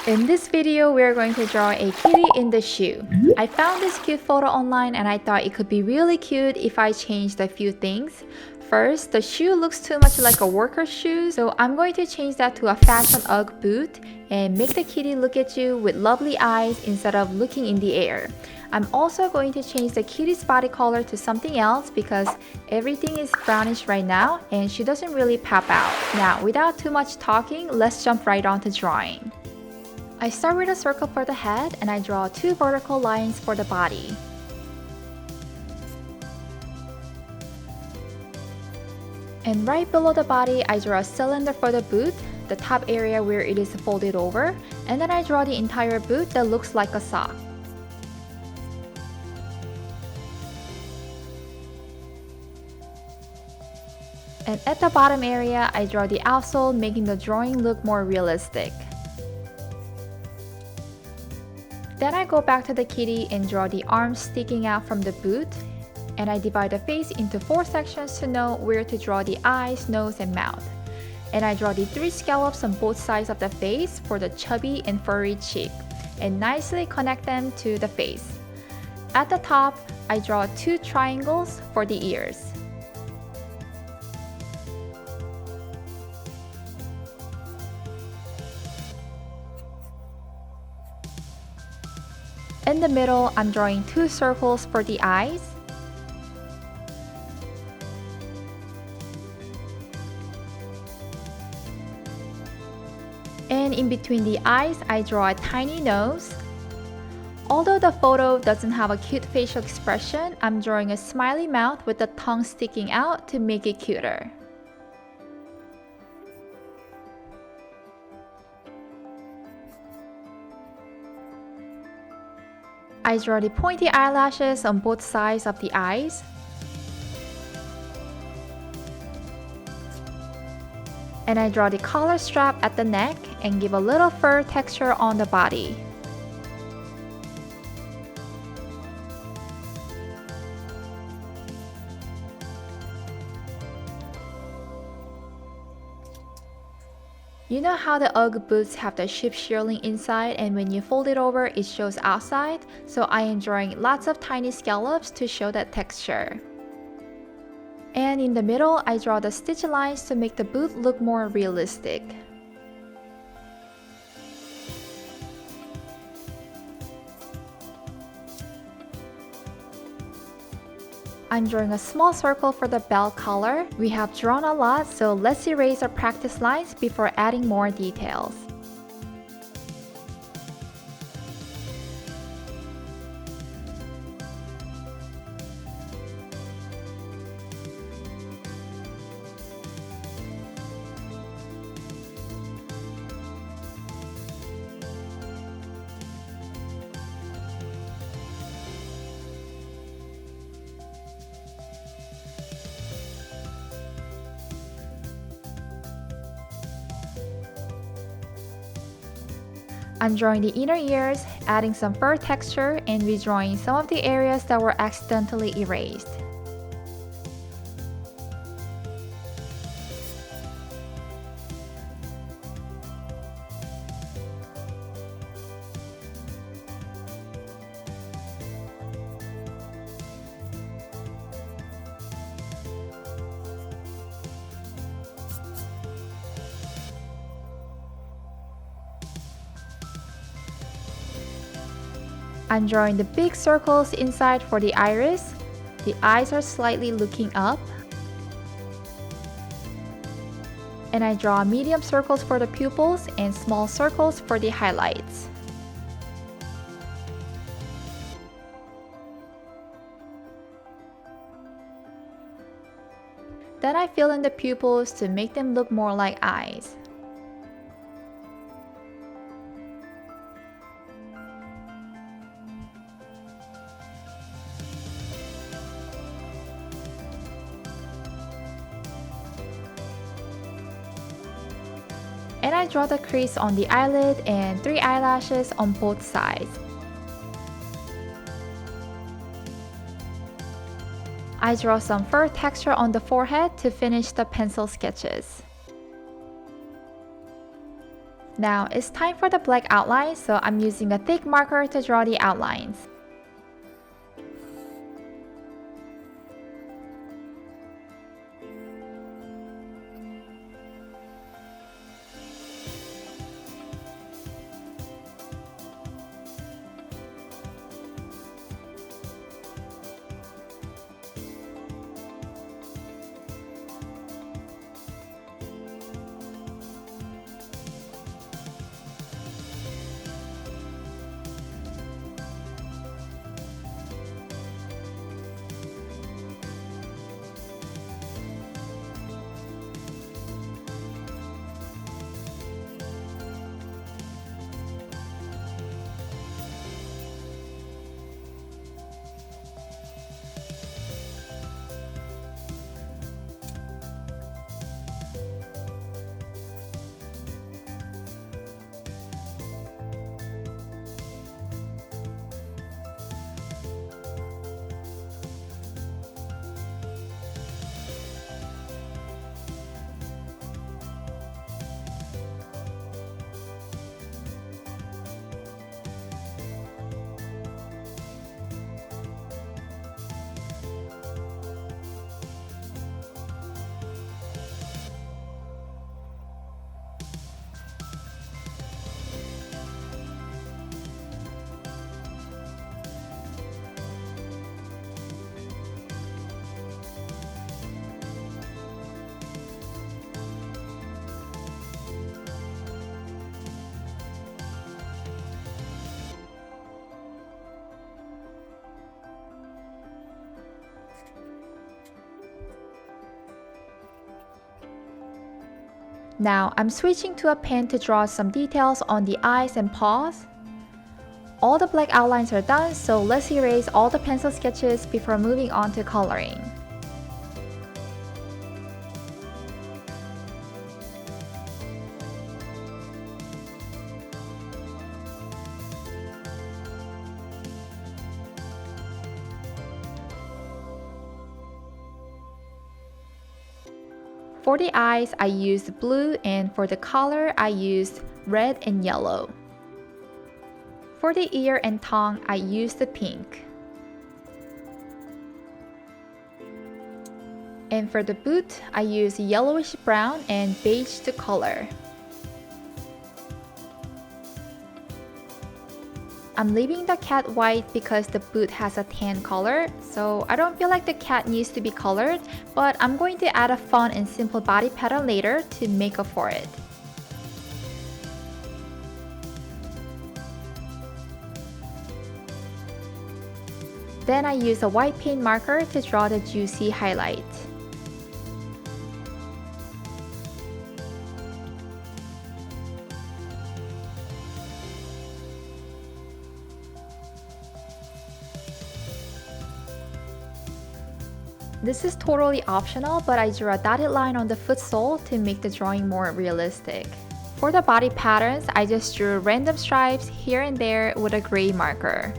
In this video, we are going to draw a kitty in the shoe. I found this cute photo online and I thought it could be really cute if I changed a few things. First, the shoe looks too much like a worker's shoe, so I'm going to change that to a fashion UGG boot and make the kitty look at you with lovely eyes instead of looking in the air. I'm also going to change the kitty's body color to something else because everything is brownish right now and she doesn't really pop out. Now, without too much talking, let's jump right on to drawing. I start with a circle for the head and I draw two vertical lines for the body. And right below the body, I draw a cylinder for the boot, the top area where it is folded over, and then I draw the entire boot that looks like a sock. And at the bottom area, I draw the outsole, making the drawing look more realistic. Then I go back to the kitty and draw the arms sticking out from the boot, and I divide the face into 4 sections to know where to draw the eyes, nose, and mouth. And I draw the 3 scallops on both sides of the face for the chubby and furry cheek, and nicely connect them to the face. At the top, I draw 2 triangles for the ears. In the middle, I'm drawing 2 circles for the eyes. And in between the eyes, I draw a tiny nose. Although the photo doesn't have a cute facial expression, I'm drawing a smiley mouth with the tongue sticking out to make it cuter. I draw the pointy eyelashes on both sides of the eyes. And I draw the collar strap at the neck and give a little fur texture on the body. You know how the UGG boots have the sheep shearling inside and when you fold it over it shows outside? So I am drawing lots of tiny scallops to show that texture. And in the middle, I draw the stitch lines to make the boot look more realistic. I'm drawing a small circle for the belt collar. We have drawn a lot, so let's erase our practice lines before adding more details. I'm drawing the inner ears, adding some fur texture, and redrawing some of the areas that were accidentally erased. I'm drawing the big circles inside for the iris. The eyes are slightly looking up. And I draw medium circles for the pupils and small circles for the highlights. Then I fill in the pupils to make them look more like eyes. And I draw the crease on the eyelid and 3 eyelashes on both sides. I draw some fur texture on the forehead to finish the pencil sketches. Now it's time for the black outline, so I'm using a thick marker to draw the outlines. Now I'm switching to a pen to draw some details on the eyes and paws. All the black outlines are done, so let's erase all the pencil sketches before moving on to coloring. For the eyes, I used blue, and for the color, I used red and yellow. For the ear and tongue, I used the pink. And for the boot, I used yellowish brown and beige to color. I'm leaving the cat white because the boot has a tan color, so I don't feel like the cat needs to be colored, but I'm going to add a fun and simple body pattern later to make up for it. Then I use a white paint marker to draw the juicy highlight. This is totally optional, but I drew a dotted line on the foot sole to make the drawing more realistic. For the body patterns, I just drew random stripes here and there with a gray marker.